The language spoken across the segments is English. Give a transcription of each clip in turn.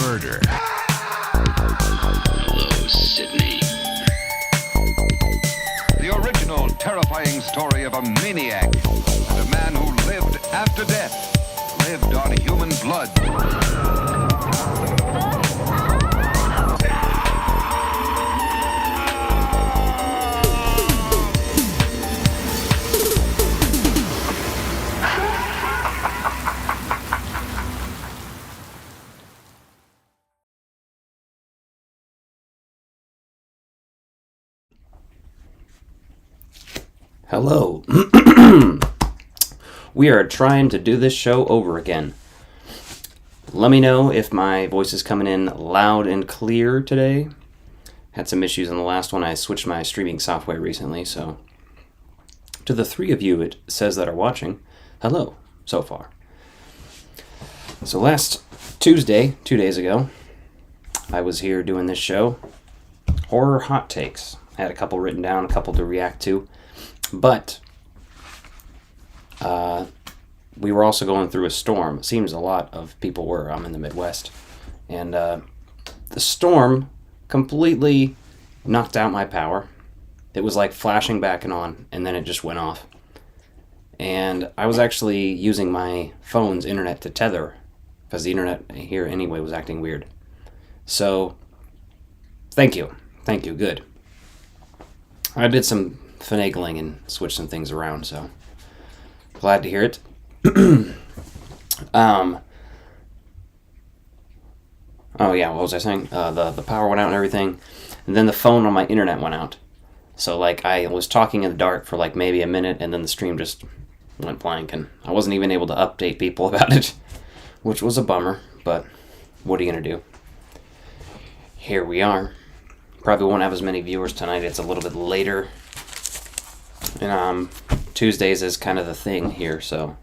murder. Hello, Sydney. The original terrifying story of a maniac and a man who lived after death, lived on human blood. Hello. We are trying to do this show over again. Let me know if my voice is coming in loud and clear today. Had some issues in the last one. I switched my streaming software recently, so to the three of you it says that are watching, hello so far. So last Tuesday, 2 days ago, I was here doing this show. Horror hot takes. I had a couple written down, a couple to react to. But we were also going through a storm. It seems a lot of people were. I'm in the Midwest. And the storm completely knocked out my power. It was like flashing back and on, and then it just went off. And I was actually using my phone's internet to tether, because the internet here anyway was acting weird. So, thank you. Thank you. Good. I did some finagling and switch some things around, so glad to hear it. Oh yeah, what was I saying? The power went out and everything, and then the phone on my internet went out. So like I was talking in the dark for like maybe a minute, and then the stream just went blank, and I wasn't even able to update people about it, which was a bummer, but what are you gonna do? Here we are. Probably won't have as many viewers tonight. It's a little bit later. And Tuesdays is kind of the thing here, so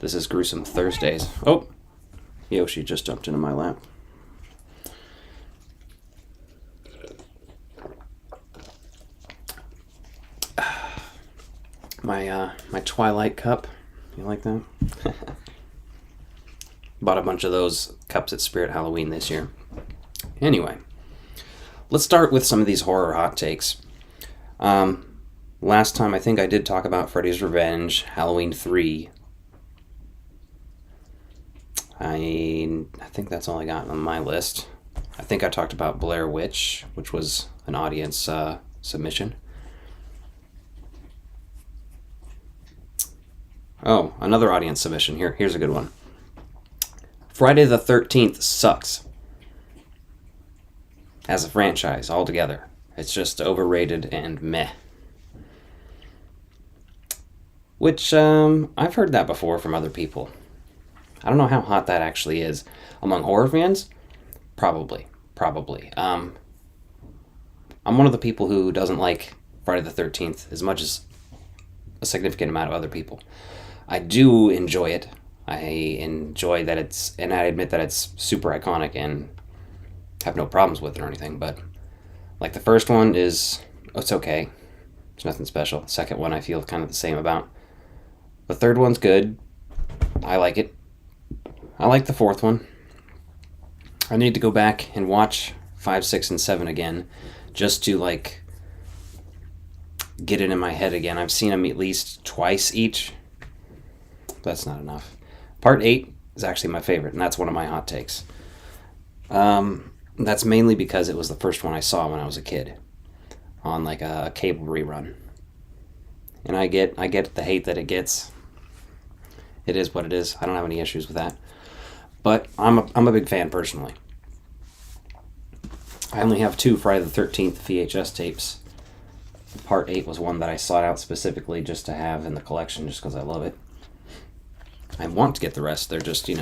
this is Gruesome Thursdays. Oh, Yoshi just jumped into my lap. My Twilight cup. You like that? Bought a bunch of those cups at Spirit Halloween this year. Anyway, let's start with some of these horror hot takes. Last time I think I did talk about Freddy's Revenge, Halloween 3. I think that's all I got on my list. I think I talked about Blair Witch, which was an audience submission. Oh, another audience submission. Here's a good one. Friday the 13th sucks. As a franchise, altogether. It's just overrated and meh. Which, I've heard that before from other people. I don't know how hot that actually is. Among horror fans? Probably. I'm one of the people who doesn't like Friday the 13th as much as a significant amount of other people. I do enjoy it. I enjoy that and I admit that it's super iconic and have no problems with it or anything, but like the first one it's okay. It's nothing special. The second one I feel kind of the same about. The third one's good. I like it. I like the fourth one. I need to go back and watch 5, 6, and 7 again just to like get it in my head again. I've seen them at least twice each. That's not enough. Part 8 is actually my favorite, and that's one of my hot takes. That's mainly because it was the first one I saw when I was a kid on like a cable rerun. And I get the hate that it gets. It is what it is. I don't have any issues with that. But I'm a big fan personally. I only have 2 Friday the 13th VHS tapes. Part 8 was one that I sought out specifically just to have in the collection just because I love it. I want to get the rest. They're just, you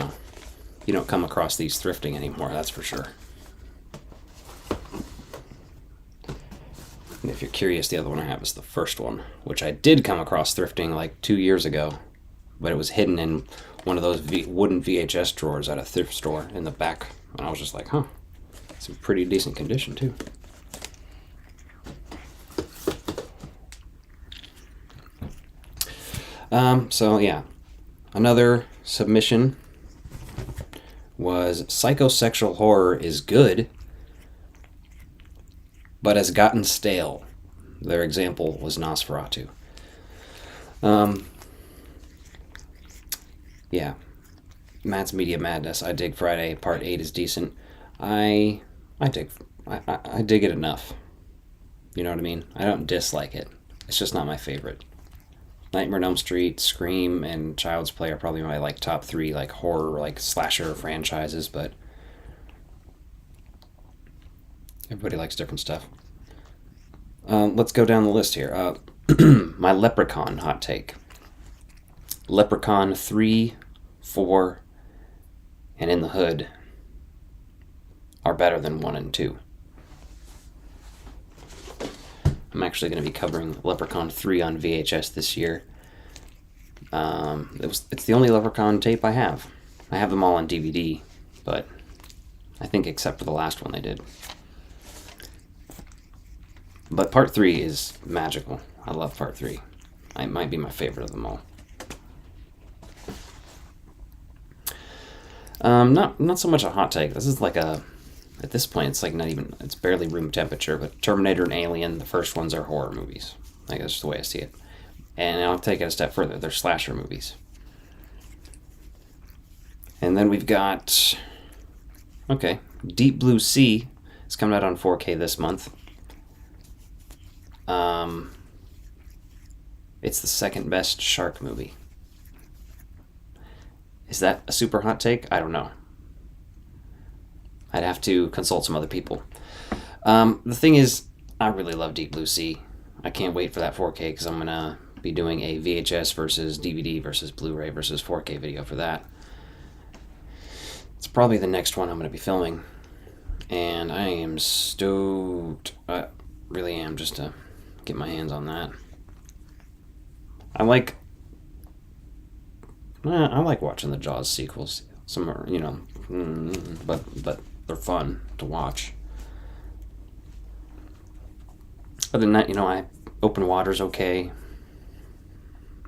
don't come across these thrifting anymore, that's for sure. And if you're curious, the other one I have is the first one, which I did come across thrifting like 2 years ago, but it was hidden in one of those wooden VHS drawers at a thrift store in the back, and I was just like, huh, it's in pretty decent condition too. So yeah, another submission was psychosexual horror is good, but has gotten stale. Their example was Nosferatu. Yeah. Matt's Media Madness. I dig Friday. Part 8 is decent. I dig it enough. You know what I mean? I don't dislike it. It's just not my favorite. Nightmare on Elm Street, Scream, and Child's Play are probably my like top 3 like horror like slasher franchises, but everybody likes different stuff. Let's go down the list here. My Leprechaun hot take. Leprechaun 3, 4, and In the Hood are better than 1 and 2. I'm actually going to be covering Leprechaun 3 on VHS this year. It's the only Leprechaun tape I have. I have them all on DVD, but I think except for the last one they did. But Part 3 is magical. I love Part 3. It might be my favorite of them all. Not so much a hot take. This is like a... At this point, it's like not even... It's barely room temperature, but Terminator and Alien, the first ones are horror movies. Like, that's just the way I see it. And I'll take it a step further. They're slasher movies. And then we've got... Okay. Deep Blue Sea is coming out on 4K this month. It's the second best shark movie. Is that a super hot take? I don't know. I'd have to consult some other people. The thing is, I really love Deep Blue Sea. I can't wait for that 4K because I'm going to be doing a VHS versus DVD versus Blu-ray versus 4K video for that. It's probably the next one I'm going to be filming. And I am stoked. I really am, just to get my hands on that. I like watching the Jaws sequels. Some are, but they're fun to watch. Other than that, Open Water's okay.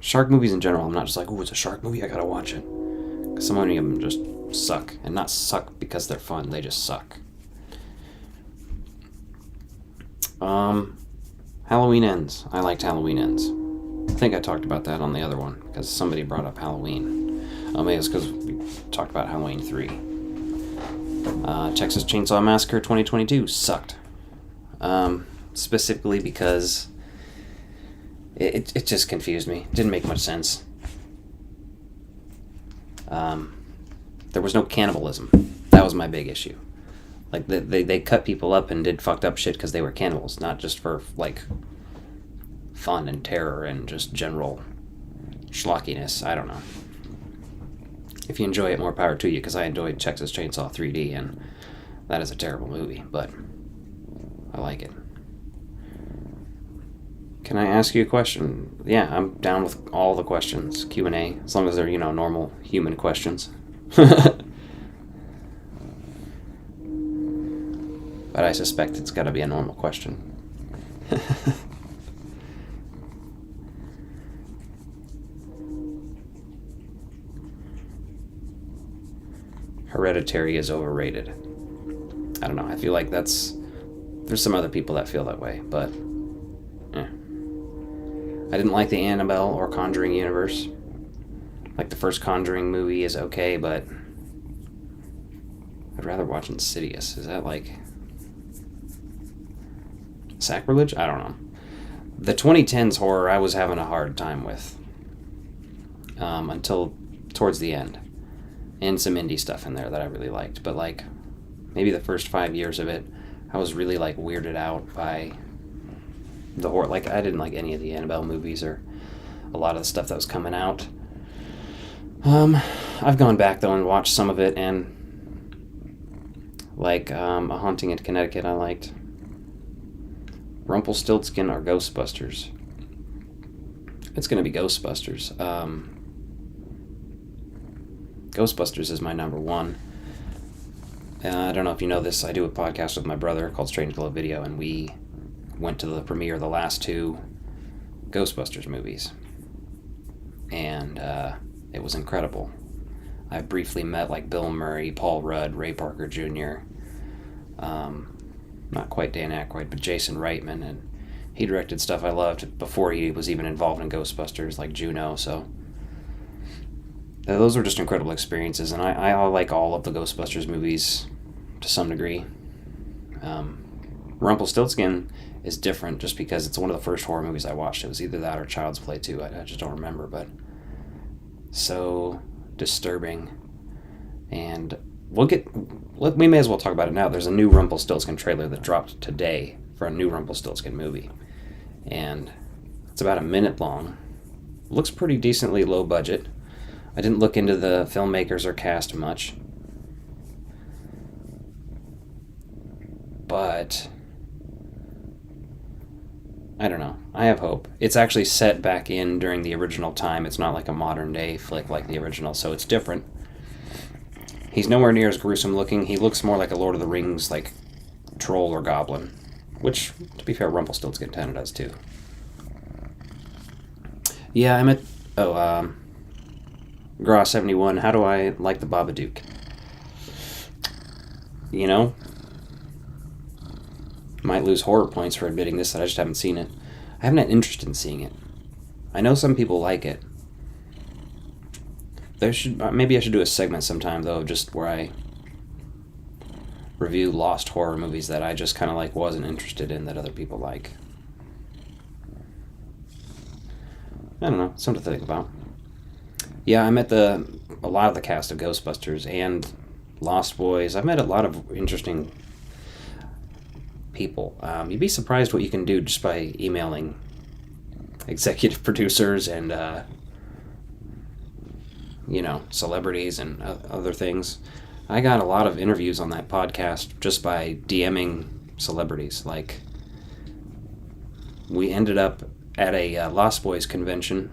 Shark movies in general, I'm not just like, oh, it's a shark movie, I gotta watch it. Because so many of them just suck. And not suck because they're fun, they just suck. Halloween Ends. I liked Halloween Ends. I think I talked about that on the other one, because somebody brought up Halloween. Maybe it's because we talked about Halloween 3. Texas Chainsaw Massacre 2022 sucked. Specifically because it just confused me. It didn't make much sense. There was no cannibalism. That was my big issue. Like, they cut people up and did fucked up shit because they were cannibals, not just for, like, fun and terror and just general schlockiness. I don't know. If you enjoy it, more power to you, because I enjoyed Texas Chainsaw 3D, and that is a terrible movie, but I like it. Can I ask you a question? Yeah, I'm down with all the questions. Q&A, as long as they're, normal human questions. But I suspect it's got to be a normal question. Hereditary is overrated. I don't know. I feel like there's some other people that feel that way, but I didn't like the Annabelle or Conjuring universe. Like, the first Conjuring movie is okay, but I'd rather watch Insidious. Is that like sacrilege? I don't know. The 2010s horror I was having a hard time with until towards the end. And some indie stuff in there that I really liked. But, like, maybe the first 5 years of it, I was really, like, weirded out by the horror. Like, I didn't like any of the Annabelle movies or a lot of the stuff that was coming out. I've gone back, though, and watched some of it, and, like, A Haunting in Connecticut I liked. Rumpelstiltskin or Ghostbusters. It's going to be Ghostbusters. Ghostbusters is my number one. I don't know if you know this, I do a podcast with my brother called Strange Glow Video, and we went to the premiere of the last 2 Ghostbusters movies. And it was incredible. I briefly met like Bill Murray, Paul Rudd, Ray Parker Jr., not quite Dan Aykroyd, but Jason Reitman, and he directed stuff I loved before he was even involved in Ghostbusters, like Juno, so those were just incredible experiences, and I like all of the Ghostbusters movies to some degree. Rumpelstiltskin is different just because it's one of the first horror movies I watched. It was either that or Child's Play 2. I just don't remember, but so disturbing. And we may as well talk about it now. There's a new Rumpelstiltskin trailer that dropped today for a new Rumpelstiltskin movie. And it's about a minute long. Looks pretty decently low budget. I didn't look into the filmmakers or cast much. But I don't know. I have hope. It's actually set back in during the original time. It's not like a modern day flick like the original, so it's different. He's nowhere near as gruesome looking. He looks more like a Lord of the Rings, like troll or goblin, which, to be fair, Rumpelstiltskin kind of does too. Yeah, I'm at Gra71. How do I like the Babadook? You know, might lose horror points for admitting this, that I just haven't seen it. I haven't had interest in seeing it. I know some people like it. Maybe I should do a segment sometime though, just where I review lost horror movies that I just kind of like wasn't interested in that other people like. I don't know, something to think about. Yeah, I met a lot of the cast of Ghostbusters and Lost Boys. I've met a lot of interesting people. You'd be surprised what you can do just by emailing executive producers and celebrities and other things. I got a lot of interviews on that podcast just by DMing celebrities. Like, we ended up at a Lost Boys convention,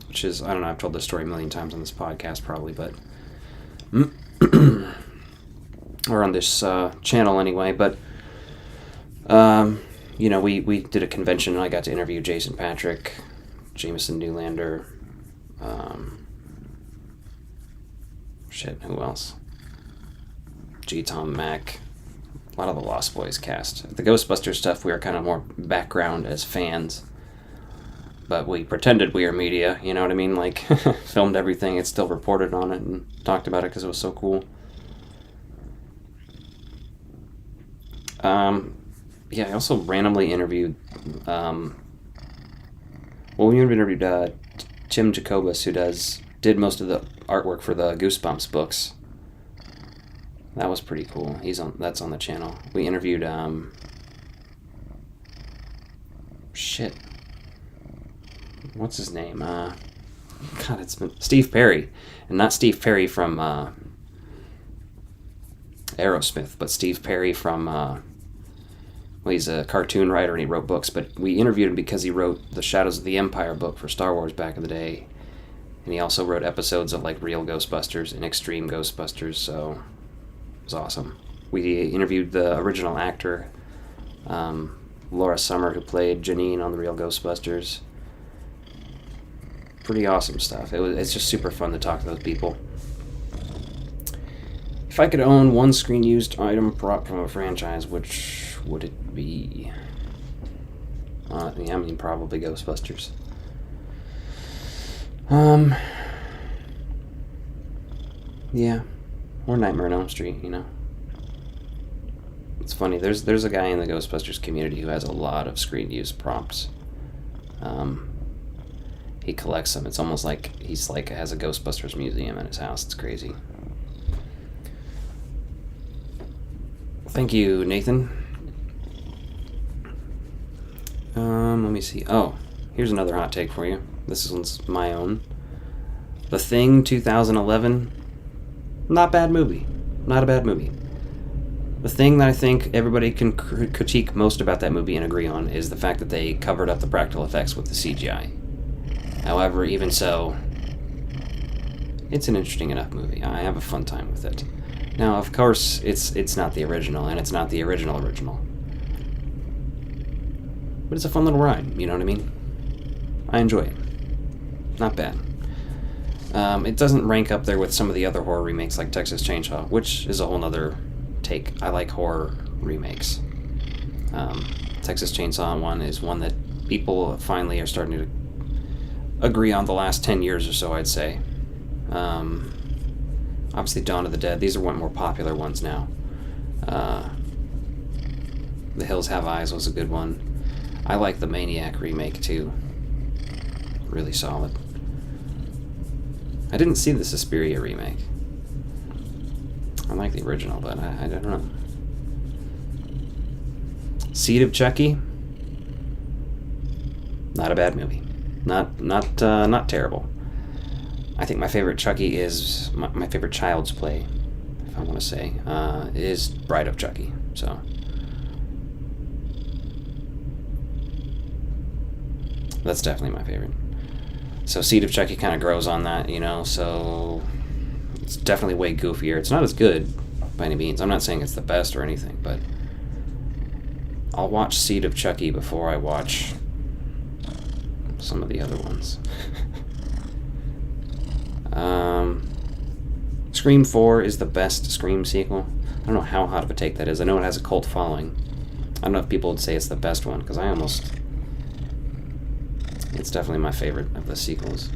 which is, I don't know, I've told this story a million times on this podcast probably, but or on this channel anyway, but we did a convention and I got to interview Jason Patrick, Jameson Newlander, who else? G. Tom Mack, a lot of the Lost Boys cast. The Ghostbusters stuff, we were kind of more background as fans, but we pretended we were media, you know what I mean? Like, filmed everything, it still reported on it and talked about it because it was so cool. I also randomly interviewed, we interviewed Tim Jacobus, who did most of the artwork for the Goosebumps books. That was pretty cool. That's on the channel. We interviewed, what's his name? It's been Steve Perry, and not Steve Perry from Aerosmith, but Steve Perry from he's a cartoon writer and he wrote books, but we interviewed him because he wrote the Shadows of the Empire book for Star Wars back in the day, and he also wrote episodes of like Real Ghostbusters and Extreme Ghostbusters, so it was awesome. We interviewed the original actor, Laura Summer, who played Janine on the Real Ghostbusters. Pretty awesome stuff. It's just super fun to talk to those people. If I could own one screen-used item prop from a franchise, which would it be? Probably Ghostbusters. Yeah. Or Nightmare on Elm Street, It's funny, there's a guy in the Ghostbusters community who has a lot of screen-used props. He collects them. It's almost like has a Ghostbusters museum in his house. It's crazy. Thank you, Nathan. Let me see. Oh, here's another hot take for you. This one's my own. The Thing 2011. Not bad movie. Not a bad movie. The thing that I think everybody can critique most about that movie and agree on is the fact that they covered up the practical effects with the CGI. However, even so, it's an interesting enough movie. I have a fun time with it. Now, of course, it's not the original, and it's not the original. But it's a fun little ride, you know what I mean? I enjoy it. Not bad. It doesn't rank up there with some of the other horror remakes like Texas Chainsaw, which is a whole nother take. I like horror remakes. Texas Chainsaw 1 is one that people finally are starting to agree on the last 10 years or so, I'd say. Obviously Dawn of the Dead, these are one more popular ones now. The Hills Have Eyes was a good one. I like the Maniac remake too. Really solid. I didn't see the Suspiria remake. I like the original, but I don't know. Seed of Chucky. Not a bad movie. Not terrible. I think my favorite Chucky is my favorite Child's Play, if I want to say, is Bride of Chucky. So that's definitely my favorite. So Seed of Chucky kind of grows on that, you know. So it's definitely way goofier. It's not as good by any means. I'm not saying it's the best or anything, but I'll watch Seed of Chucky before I watch some of the other ones. Scream 4 is the best Scream sequel. I don't know how hot of a take that is. I know it has a cult following. I don't know if people would say it's the best one, because it's definitely my favorite of the sequels.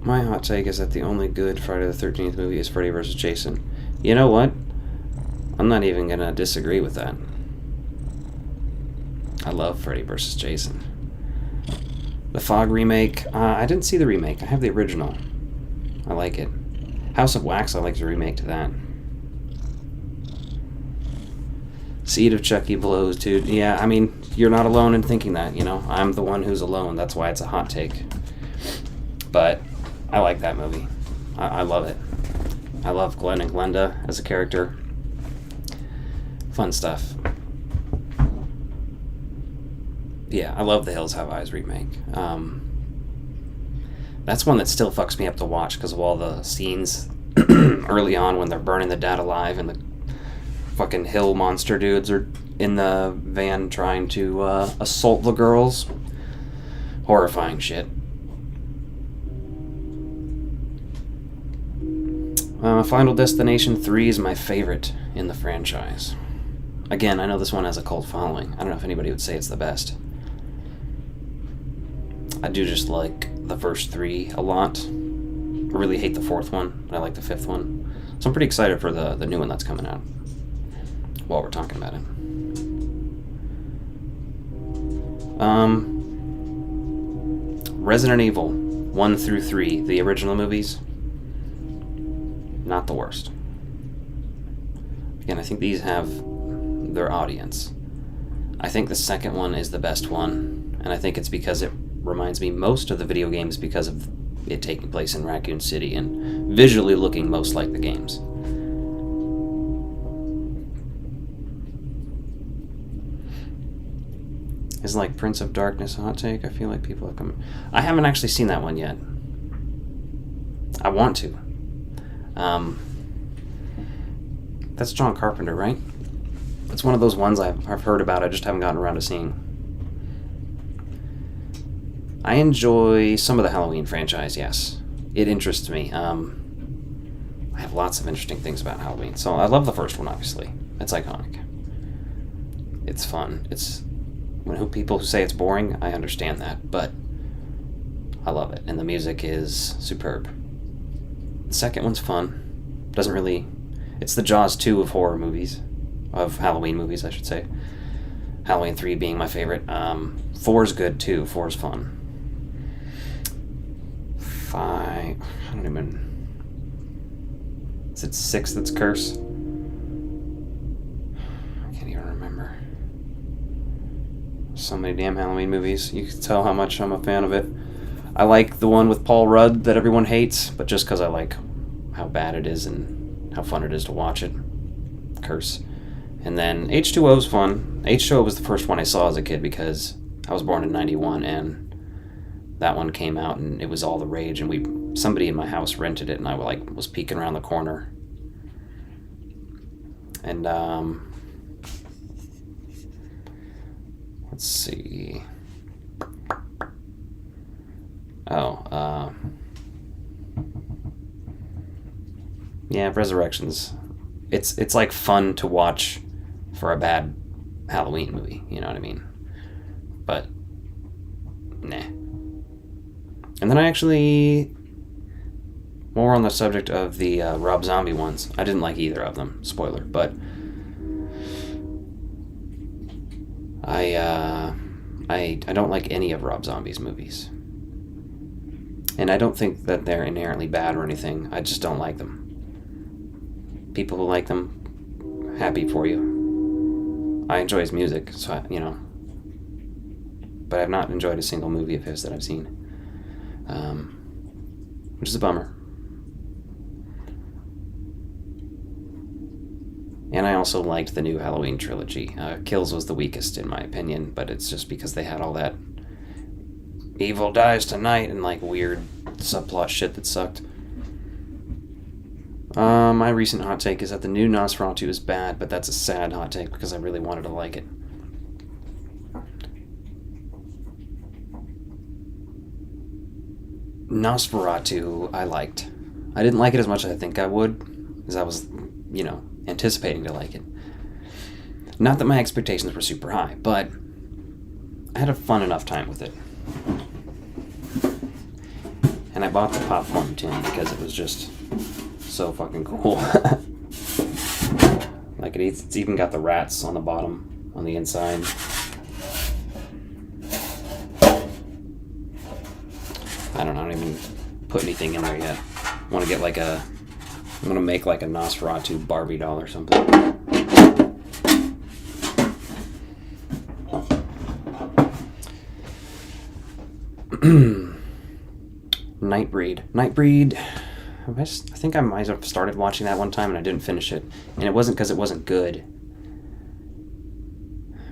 My hot take is that the only good Friday the 13th movie is Freddy vs. Jason. You know what? I'm not even going to disagree with that. I love Freddy vs. Jason. The Fog remake, I didn't see the remake. I have the original. I like it. House of Wax, I like the remake to that. Seed of Chucky blows, dude. Yeah, I mean, you're not alone in thinking that, you know? I'm the one who's alone. That's why it's a hot take. But I like that movie. I love it. I love Glenn and Glenda as a character. Fun stuff. Yeah, I love the Hills Have Eyes remake. That's one that still fucks me up to watch because of all the scenes early on when they're burning the dad alive and the fucking hill monster dudes are in the van trying to assault the girls. Horrifying shit. Final Destination 3 is my favorite in the franchise. Again, I know this one has a cult following. I don't know if anybody would say it's the best. I do just like the first three a lot. I really hate the fourth one. I like the fifth one. So I'm pretty excited for the new one that's coming out while we're talking about it. Resident Evil 1 through 3, the original movies, not the worst. Again, I think these have their audience. I think the second one is the best one, and I think it's because it reminds me most of the video games because of it taking place in Raccoon City and visually looking most like the games. Is like Prince of Darkness a hot take? I feel like people have come... I haven't actually seen that one yet. I want to. That's John Carpenter, right? It's one of those ones I've heard about, I just haven't gotten around to seeing. I enjoy some of the Halloween franchise, yes. It interests me. I have lots of interesting things about Halloween. So I love the first one, obviously. It's iconic. It's fun. When people who say it's boring, I understand that, but I love it. And the music is superb. The second one's fun. Doesn't really... It's the Jaws 2 of horror movies. Of Halloween movies, I should say. Halloween 3 being my favorite. 4's good, too. 4's fun. 5... I don't even... Is it 6 that's Curse? I can't even remember. So many damn Halloween movies. You can tell how much I'm a fan of it. I like the one with Paul Rudd that everyone hates, but just because I like how bad it is and how fun it is to watch it. Curse. And then H2O's fun. H2O was the first one I saw as a kid because I was born in 91 and that one came out and it was all the rage and somebody in my house rented it and I was peeking around the corner. And let's see. Oh, yeah, Resurrections. It's like fun to watch for a bad Halloween movie. You know what I mean? But nah. And then I actually, more on the subject of the Rob Zombie ones. I didn't like either of them. Spoiler, but I don't like any of Rob Zombie's movies. And I don't think that they're inherently bad or anything. I just don't like them. People who like them, happy for you. I enjoy his music, so but I've not enjoyed a single movie of his that I've seen, which is a bummer. And I also liked the new Halloween trilogy. Kills was the weakest in my opinion, but it's just because they had all that evil dies tonight and like weird subplot shit that sucked. My recent hot take is that the new Nosferatu is bad, but that's a sad hot take because I really wanted to like it. Nosferatu, I liked. I didn't like it as much as I think I would, because I was, anticipating to like it. Not that my expectations were super high, but I had a fun enough time with it. And I bought the popcorn tin because it was just so fucking cool. Like it's even got the rats on the bottom, on the inside. I don't even put anything in there yet. I want to get I'm going to make like a Nosferatu Barbie doll or something. Nightbreed. I think I might have started watching that one time and I didn't finish it. And it wasn't because it wasn't good.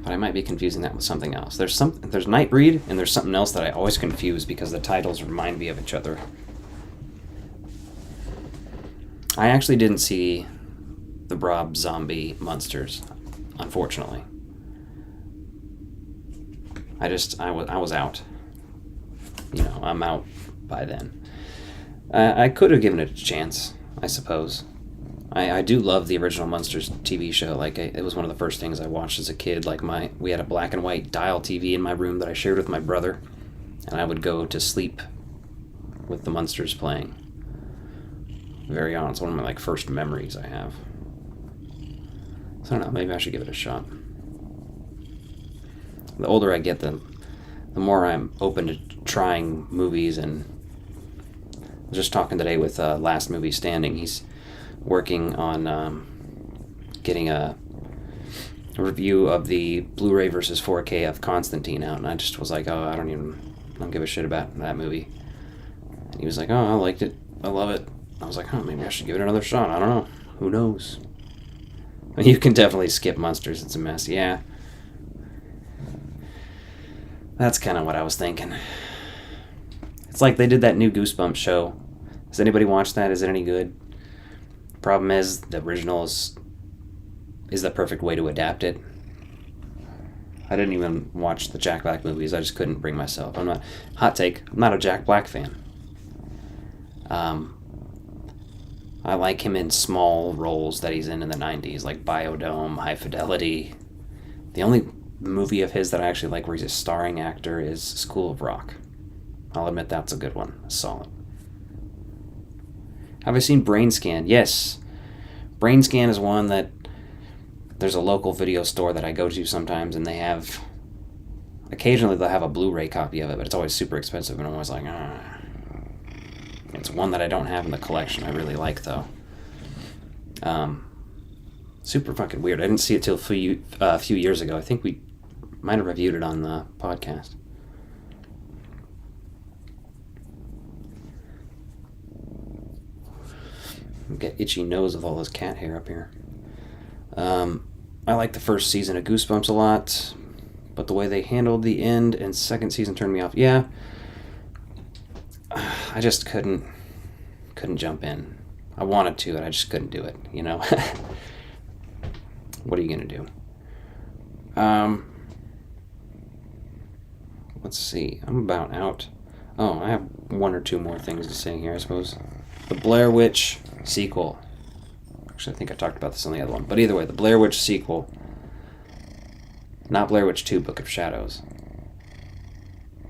But I might be confusing that with something else. There's Nightbreed and there's something else that I always confuse because the titles remind me of each other. I actually didn't see the Rob Zombie Monsters, unfortunately. I was out. I'm out by then. I could have given it a chance, I suppose. I do love the original Monsters TV show. It was one of the first things I watched as a kid. We had a black and white dial TV in my room that I shared with my brother, and I would go to sleep with the Monsters playing. Very honest, one of my first memories I have. So I don't know, maybe I should give it a shot. The older I get, the more I'm open to trying movies. And I was just talking today with Last Movie Standing. He's working on getting a review of the Blu-ray versus 4K of Constantine out, and I just was like, I don't give a shit about that movie. And he was like, I liked it, I love it. I was like, maybe I should give it another shot. I don't know. Who knows? You can definitely skip Monsters. It's a mess. Yeah. That's kind of what I was thinking. It's like they did that new Goosebumps show. Has anybody watched that? Is it any good? Problem is, the original is the perfect way to adapt it. I didn't even watch the Jack Black movies. I just couldn't bring myself. Hot take, I'm not a Jack Black fan. I like him in small roles that he's in the 90s, like Biodome, High Fidelity. The only movie of his that I actually like where he's a starring actor is School of Rock. I'll admit that's a good one. Solid. Have I seen Brain Scan? Yes. Brain Scan is one that there's a local video store that I go to sometimes, and occasionally they'll have a Blu-ray copy of it, but it's always super expensive, and I'm always like, It's one that I don't have in the collection. I really like, though. Super fucking weird. I didn't see it till a few years ago. I think we might have reviewed it on the podcast. Get itchy nose with all this cat hair up here. I like the first season of Goosebumps a lot, but the way they handled the end and second season turned me off. Yeah. I just couldn't jump in. I wanted to, and I just couldn't do it, What are you going to do? Let's see. I'm about out. Oh, I have one or two more things to say here, I suppose. The Blair Witch sequel. Actually, I think I talked about this on the other one. But either way, the Blair Witch sequel. Not Blair Witch 2, Book of Shadows.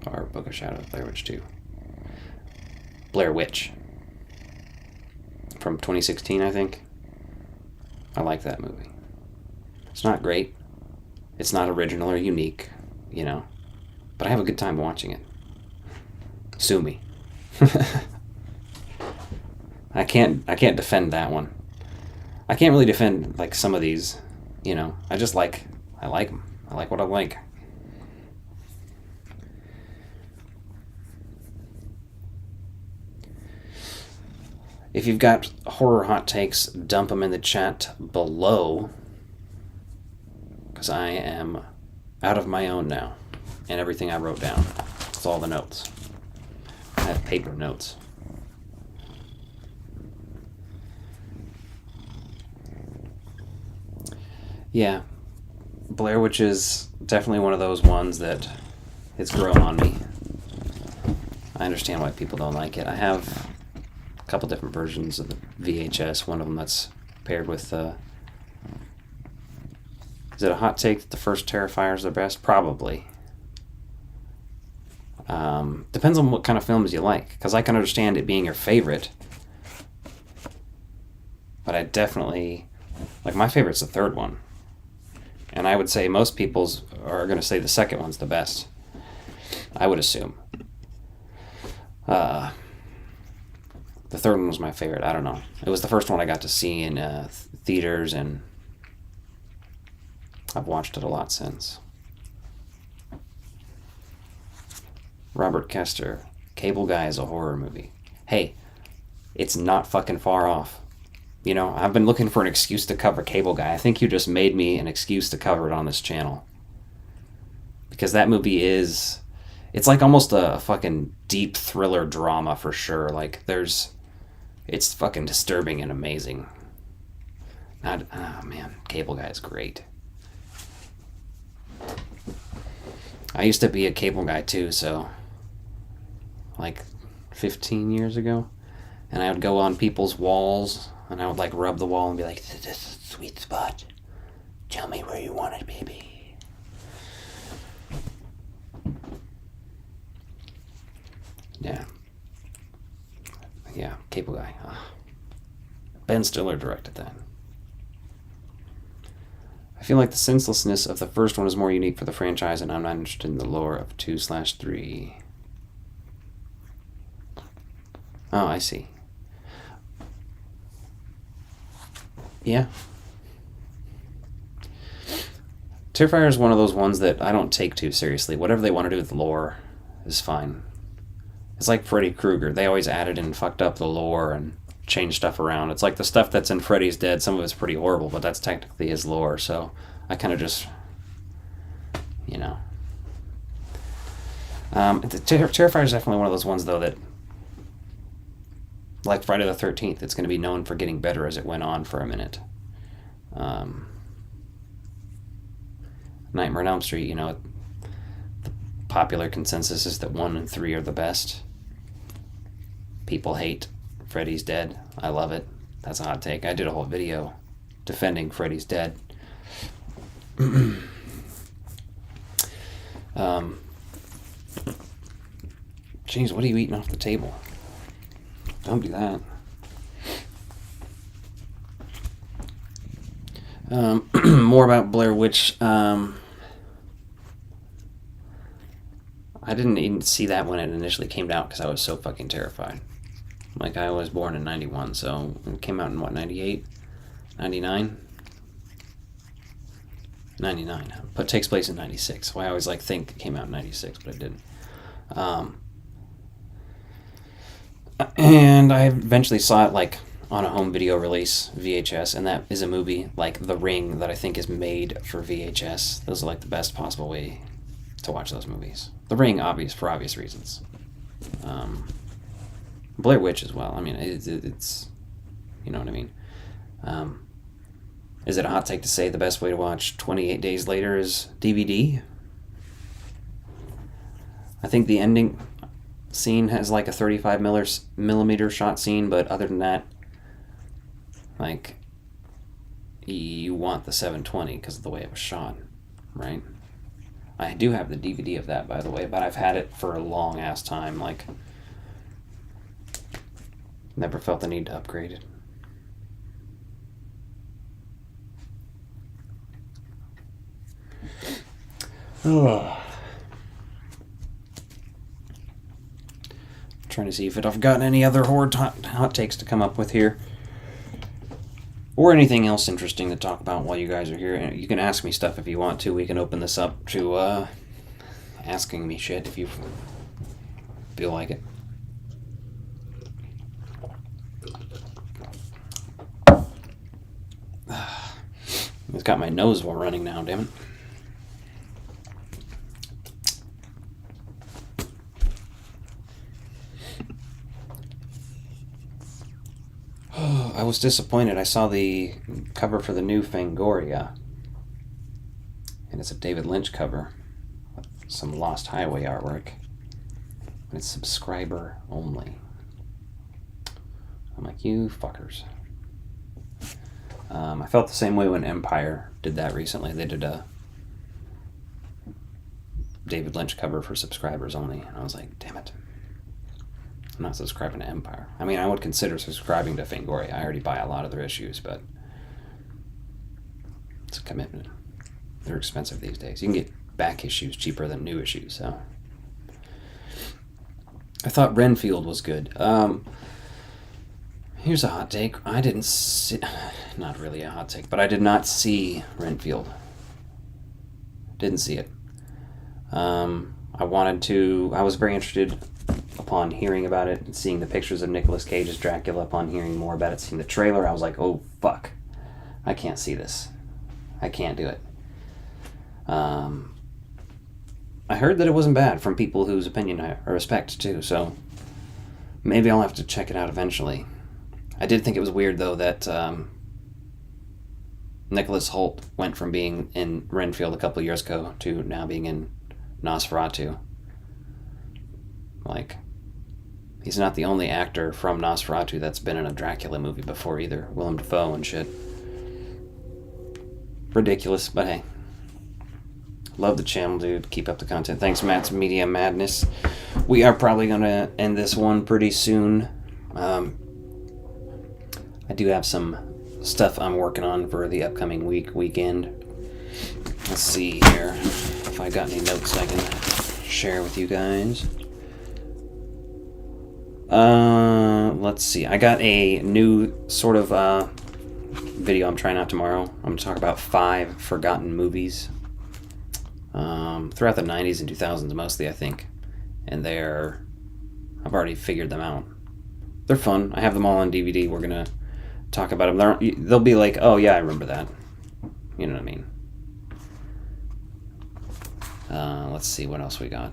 Or Book of Shadows, Blair Witch 2. Blair Witch. From 2016, I think. I like that movie. It's not great. It's not original or unique, you know. But I have a good time watching it. Sue me. I can't defend that one. I can't really defend like some of these, you know. I like them. I like what I like. If you've got horror hot takes, dump them in the chat below, because I am out of my own now, and everything I wrote down. It's all the notes. I have paper notes. Yeah, Blair Witch is definitely one of those ones that it's grown on me. I understand why people don't like it. I have a couple different versions of the VHS. One of them that's paired with is it a hot take that the first Terrifier is the best? Probably. Depends on what kind of films you like, because I can understand it being your favorite, but I definitely like my favorite's the third one, and I would say most people's are going to say the second one's the best. I would assume. The third one was my favorite. I don't know. It was the first one I got to see in theaters, and I've watched it a lot since. Robert Kester, Cable Guy is a horror movie. Hey, it's not fucking far off. You know, I've been looking for an excuse to cover Cable Guy. I think you just made me an excuse to cover it on this channel. Because that movie is... It's like almost a fucking deep thriller drama for sure. Like, it's fucking disturbing and amazing. Oh man, Cable Guy is great. I used to be a Cable Guy too, so... like 15 years ago, and I would go on people's walls and I would like rub the wall and be like, this is a sweet spot, tell me where you want it, baby. Yeah, Cable Guy. Ben Stiller directed that. I feel like the senselessness of the first one is more unique for the franchise, and I'm not interested in the lore of 2/3. Oh, I see. Yeah. Terrifier is one of those ones that I don't take too seriously. Whatever they want to do with the lore is fine. It's like Freddy Krueger. They always added and fucked up the lore and changed stuff around. It's like the stuff that's in Freddy's Dead. Some of it's pretty horrible, but that's technically his lore. So I kind of just, you know. Terrifier is definitely one of those ones, though, that, like Friday the 13th, it's going to be known for getting better as it went on for a minute. Nightmare on Elm Street, you know, the popular consensus is that 1 and 3 are the best. People hate Freddy's Dead. I love it. That's a hot take. I did a whole video defending Freddy's Dead. Jeez, what are you eating off the table? Don't do that. More about Blair Witch. I didn't even see that when it initially came out because I was so fucking terrified. Like, I was born in 91, so it came out in what, 98? 99? 99. But it takes place in 96. So I always think it came out in 96, but it didn't. And I eventually saw it on a home video release, VHS, and that is a movie like The Ring that I think is made for VHS. Those are the best possible way to watch those movies. The Ring, for obvious reasons. Blair Witch as well. I mean, it's you know what I mean. Is it a hot take to say the best way to watch 28 Days Later is DVD? I think the ending... scene has like a 35 millimeter shot scene, but other than that, like, you want the 720 because of the way it was shot, right? I do have the DVD of that, by the way, but I've had it for a long ass time. Like, never felt the need to upgrade it. Oh. Trying to see if I've gotten any other hot takes to come up with here. Or anything else interesting to talk about while you guys are here. You can ask me stuff if you want to. We can open this up to asking me shit if you feel like it. It's got my nose running now, damn it. I was disappointed. I saw the cover for the new Fangoria, and it's a David Lynch cover with some Lost Highway artwork, and it's subscriber only. I'm like, you fuckers. I felt the same way when Empire did that recently. They did a David Lynch cover for subscribers only, and I was like, damn it. I'm not subscribing to Empire. I mean, I would consider subscribing to Fangoria. I already buy a lot of their issues, but it's a commitment. They're expensive these days. You can get back issues cheaper than new issues, so. I thought Renfield was good. Here's a hot take. I didn't see... Not really a hot take, but I did not see Renfield. Didn't see it. I wanted to... I was very interested upon hearing about it and seeing the pictures of Nicolas Cage as Dracula. Upon hearing more about it, seeing the trailer, I was like, oh, fuck. I can't see this. I can't do it. I heard that it wasn't bad from people whose opinion I respect, too, so maybe I'll have to check it out eventually. I did think it was weird, though, that Nicholas Hoult went from being in Renfield a couple years ago to now being in Nosferatu. Like, he's not the only actor from Nosferatu that's been in a Dracula movie before either. Willem Dafoe and shit. Ridiculous, but hey. Love the channel, dude. Keep up the content. Thanks, Matt's Media Madness. We are probably going to end this one pretty soon. I do have some stuff I'm working on for the upcoming weekend. Let's see here if I got any notes I can share with you guys. Let's see. I got a new sort of video I'm trying out tomorrow. I'm going to talk about 5 forgotten movies throughout the 90s and 2000s mostly, I think. And I've already figured them out. They're fun. I have them all on DVD. We're going to talk about them. They'll be like, oh yeah, I remember that. You know what I mean? Let's see what else we got.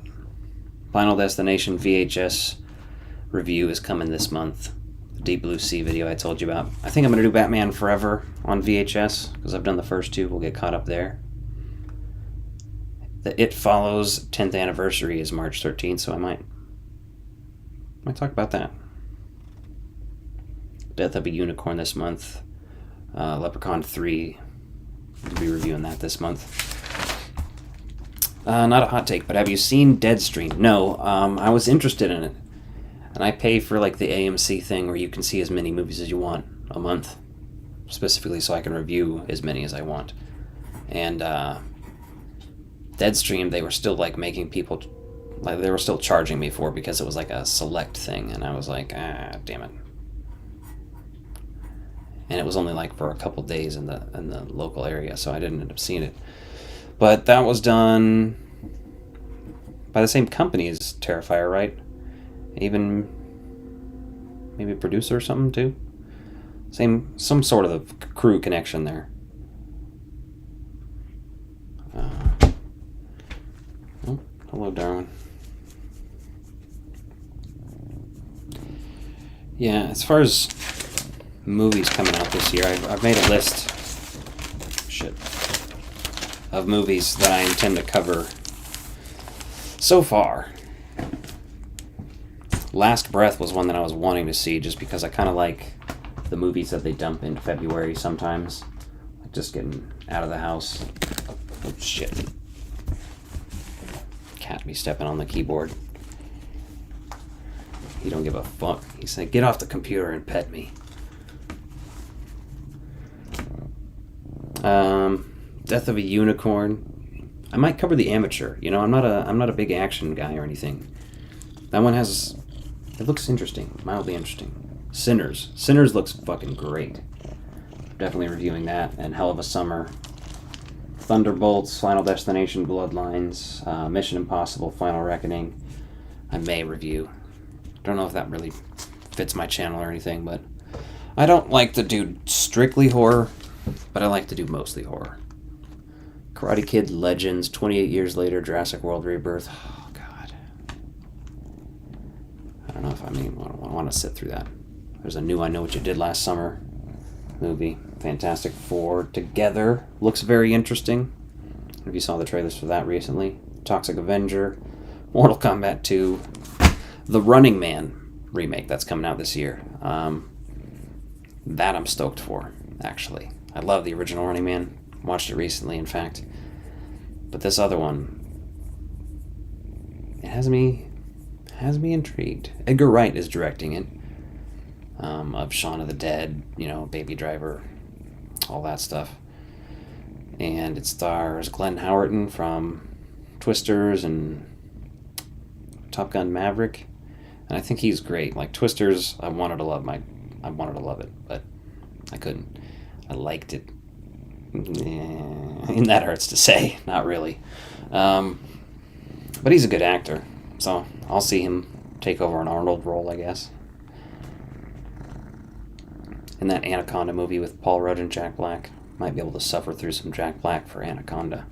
Final Destination VHS review is coming this month. The Deep Blue Sea video I told you about. I think I'm going to do Batman Forever on VHS because I've done the first 2. We'll get caught up there. The It Follows 10th anniversary is March 13th, so I might talk about that. Death of a Unicorn this month. Leprechaun 3. We'll be reviewing that this month. Not a hot take, but have you seen Deadstream? No, I was interested in it. And I pay for like the AMC thing where you can see as many movies as you want a month. Specifically so I can review as many as I want. And Deadstream, they were still like making people... like they were still charging me for it because it was like a select thing. And I was like, damn it. And it was only like for a couple days in the local area, so I didn't end up seeing it. But that was done by the same company as Terrifier, right? Even maybe a producer or something too. Some sort of crew connection there. Oh, hello, Darwin. Yeah, as far as movies coming out this year, I've made a list of movies that I intend to cover so far. Last Breath was one that I was wanting to see just because I kind of like the movies that they dump in February sometimes. Like just getting out of the house. Oh, shit. Cat be stepping on the keyboard. He don't give a fuck. He said, get off the computer and pet me. Death of a Unicorn. I might cover The Amateur. You know, I'm not a big action guy or anything. That one has... It looks interesting. Mildly interesting. Sinners. Sinners looks fucking great. Definitely reviewing that. And Hell of a Summer. Thunderbolts, Final Destination, Bloodlines, Mission Impossible, Final Reckoning. I may review. Don't know if that really fits my channel or anything, but I don't like to do strictly horror, but I like to do mostly horror. Karate Kid Legends, 28 years later, Jurassic World Rebirth. Oh, God. I don't know if I want to sit through that. There's a new I Know What You Did Last Summer movie. Fantastic Four Together. Looks very interesting. If you saw the trailers for that recently. Toxic Avenger. Mortal Kombat 2. The Running Man remake that's coming out this year. That I'm stoked for, actually. I love the original Running Man. Watched it recently, in fact. But this other one, it has me intrigued. Edgar Wright is directing it. Of Shaun of the Dead, you know, Baby Driver, all that stuff. And it stars Glenn Howerton from Twisters and Top Gun Maverick. And I think he's great. Like Twisters, I wanted to love it, but I couldn't. I liked it. And that hurts to say, not really. But he's a good actor, so I'll see him take over an Arnold role, I guess. In that Anaconda movie with Paul Rudd and Jack Black. Might be able to suffer through some Jack Black for Anaconda.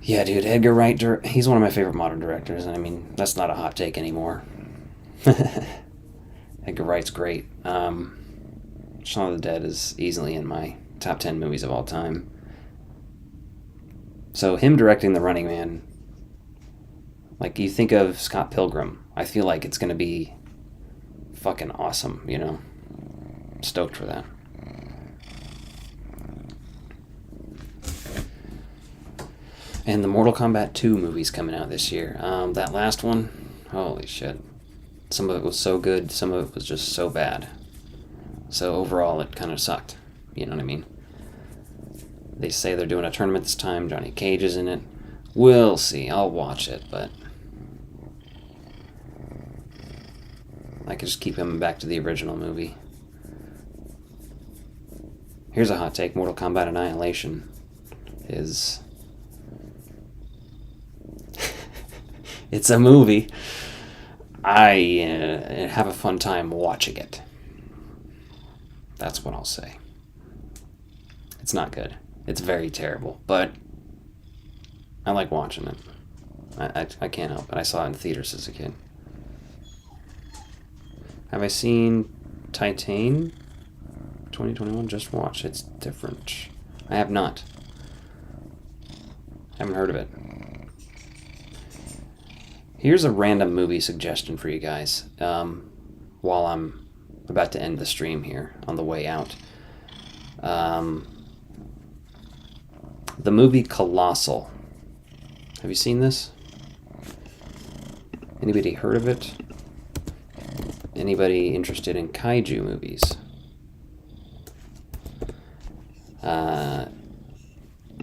Yeah, dude, Edgar Wright, he's one of my favorite modern directors, and I mean, that's not a hot take anymore. Edgar Wright's great. Shaun of the Dead is easily in my top 10 movies of all time. So him directing The Running Man, like you think of Scott Pilgrim, I feel like it's going to be fucking awesome, you know? Stoked for that. And the Mortal Kombat 2 movie's coming out this year. That last one, holy shit. Some of it was so good, some of it was just so bad. So overall, it kind of sucked. You know what I mean? They say they're doing a tournament this time. Johnny Cage is in it. We'll see. I'll watch it, but I could just keep coming back to the original movie. Here's a hot take. Mortal Kombat Annihilation is... It's a movie. I have a fun time watching it. That's what I'll say. It's not good. It's very terrible, but I like watching it. I can't help it. I saw it in theaters as a kid. Have I seen Titan 2021? Just watch. It's different. I have not. Haven't heard of it. Here's a random movie suggestion for you guys while I'm about to end the stream here on the way out. The movie Colossal. Have you seen this? Anybody heard of it? Anybody interested in kaiju movies? Let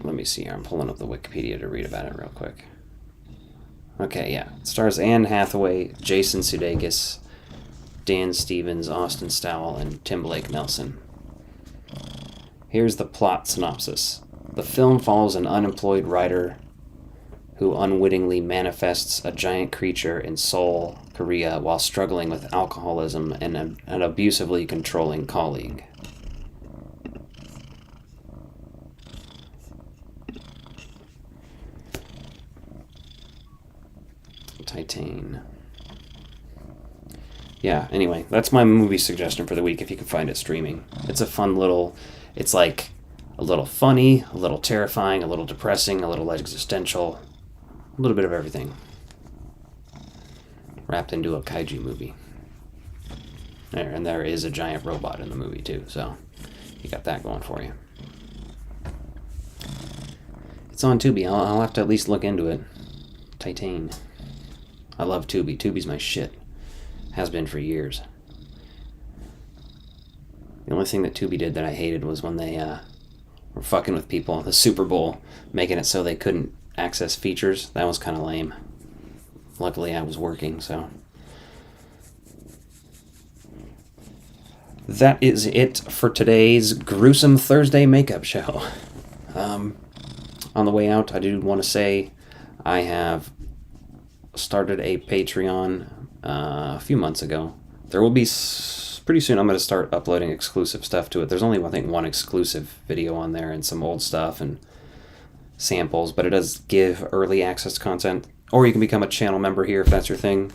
me see here. I'm pulling up the Wikipedia to read about it real quick. Okay, yeah. It stars Anne Hathaway, Jason Sudeikis, Dan Stevens, Austin Stowell, and Tim Blake Nelson. Here's the plot synopsis. The film follows an unemployed writer who unwittingly manifests a giant creature in Seoul, Korea, while struggling with alcoholism and an abusively controlling colleague. Titan. Yeah, anyway, that's my movie suggestion for the week if you can find it streaming. It's a fun little... It's like a little funny, a little terrifying, a little depressing, a little existential, a little bit of everything. wrapped into a kaiju movie. And there is a giant robot in the movie too, so you got that going for you. It's on Tubi. I'll have to at least look into it. Titan. I love Tubi. Tubi's my shit. Has been for years. The only thing that Tubi did that I hated was when they were fucking with people at the Super Bowl, making it so they couldn't access features. That was kind of lame. Luckily, I was working, so. That is it for today's Gruesome Thursday makeup show. On the way out, I do want to say I have started a Patreon a few months ago. There will be, pretty soon I'm going to start uploading exclusive stuff to it. There's only, I think, one exclusive video on there and some old stuff and samples, but it does give early access content. Or you can become a channel member here if that's your thing.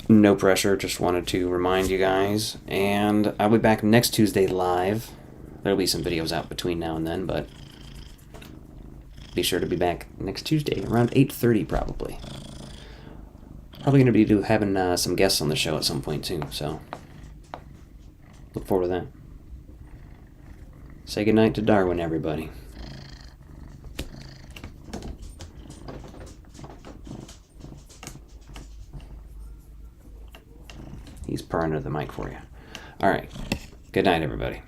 No pressure, just wanted to remind you guys. And I'll be back next Tuesday live. There'll be some videos out between now and then, but be sure to be back next Tuesday around 8:30 probably. Probably going to be having some guests on the show at some point too, so look forward to that. Say goodnight to Darwin, everybody. He's purring into the mic for you. All right. Good night, everybody.